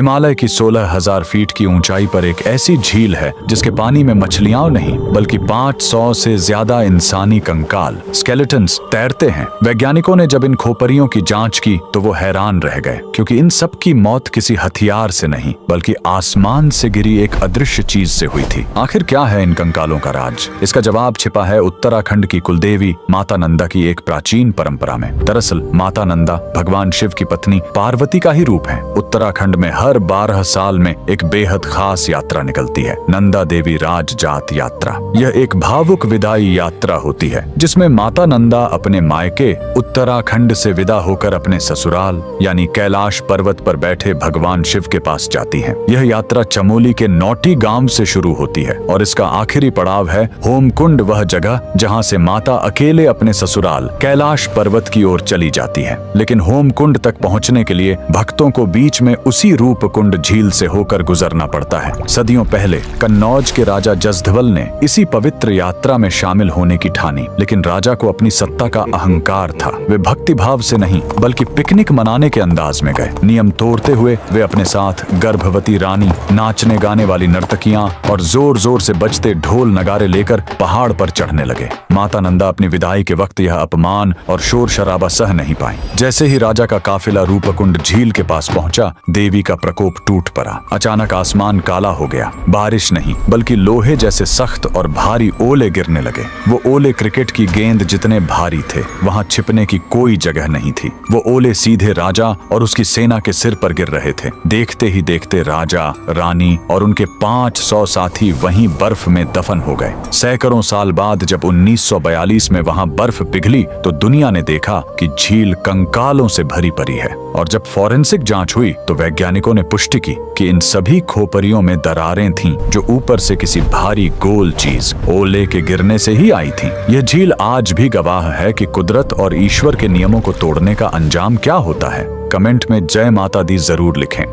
हिमालय की 16,000 फीट की ऊंचाई पर एक ऐसी झील है जिसके पानी में मछलियां नहीं बल्कि 500 से ज्यादा इंसानी कंकाल स्केलेटन्स तैरते हैं। वैज्ञानिकों ने जब इन खोपरियों की जांच की तो वो हैरान रह गए, क्योंकि इन सब की मौत किसी हथियार से नहीं बल्कि आसमान से गिरी एक अदृश्य चीज से हुई थी। आखिर क्या है इन कंकालों का राज? इसका जवाब छिपा है उत्तराखंड की कुलदेवी माता नंदा की एक प्राचीन परंपरा में। दरअसल माता नंदा भगवान शिव की पत्नी पार्वती का ही रूप है। उत्तराखंड में हर 12 साल में एक बेहद खास यात्रा निकलती है, नंदा देवी राज जात यात्रा। यह एक भावुक विदाई यात्रा होती है जिसमें माता नंदा अपने मायके उत्तराखंड से विदा होकर अपने ससुराल यानी कैलाश पर्वत पर बैठे भगवान शिव के पास जाती है। यह यात्रा चमोली के नौटी गांव से शुरू होती है और इसका आखिरी पड़ाव है होमकुंड, वह जगह जहां से माता अकेले अपने ससुराल कैलाश पर्वत की ओर चली जाती है। लेकिन होमकुंड तक पहुंचने के लिए भक्तों को बीच में उसी रूपकुंड झील से होकर गुजरना पड़ता है। सदियों पहले कन्नौज के राजा जसधवल ने इसी पवित्र यात्रा में शामिल होने की ठानी, लेकिन राजा को अपनी सत्ता का अहंकार था। वे भक्ति भाव से नहीं बल्कि पिकनिक मनाने के अंदाज में गए। नियम तोड़ते हुए वे अपने साथ गर्भवती रानी, नाचने गाने वाली नर्तकियां और जोर जोर से बजते ढोल नगारे लेकर पहाड़ पर चढ़ने लगे। माता नंदा अपनी विदाई के वक्त यह अपमान और शोर शराबा सह नहीं पाई। जैसे ही राजा का काफिला रूपकुंड झील के पास पहुंचा, देवी का प्रकोप टूट पड़ा। अचानक आसमान काला हो गया। बारिश नहीं बल्कि लोहे जैसे सख्त और भारी ओले गिरने लगे। वो ओले क्रिकेट की गेंद जितने भारी थे। वहां छिपने की कोई जगह नहीं थी। वो ओले सीधे राजा और उसकी सेना के सिर पर गिर रहे थे। देखते ही देखते राजा, रानी और उनके 500 साथी वहीं बर्फ में दफन हो गए। सैकड़ों साल बाद जब 1942 में वहां बर्फ पिघली तो दुनिया ने देखा कि झील कंकालों से भरी पड़ी है। और जब फॉरेंसिक जांच हुई तो वैज्ञानिकों ने पुष्टि की कि इन सभी खोपरियों में दरारें थीं जो ऊपर से किसी भारी गोल चीज ओले के गिरने से ही आई थीं। यह झील आज भी गवाह है कि कुदरत और ईश्वर के नियमों को तोड़ने का अंजाम क्या होता है। कमेंट में जय माता दी जरूर लिखें।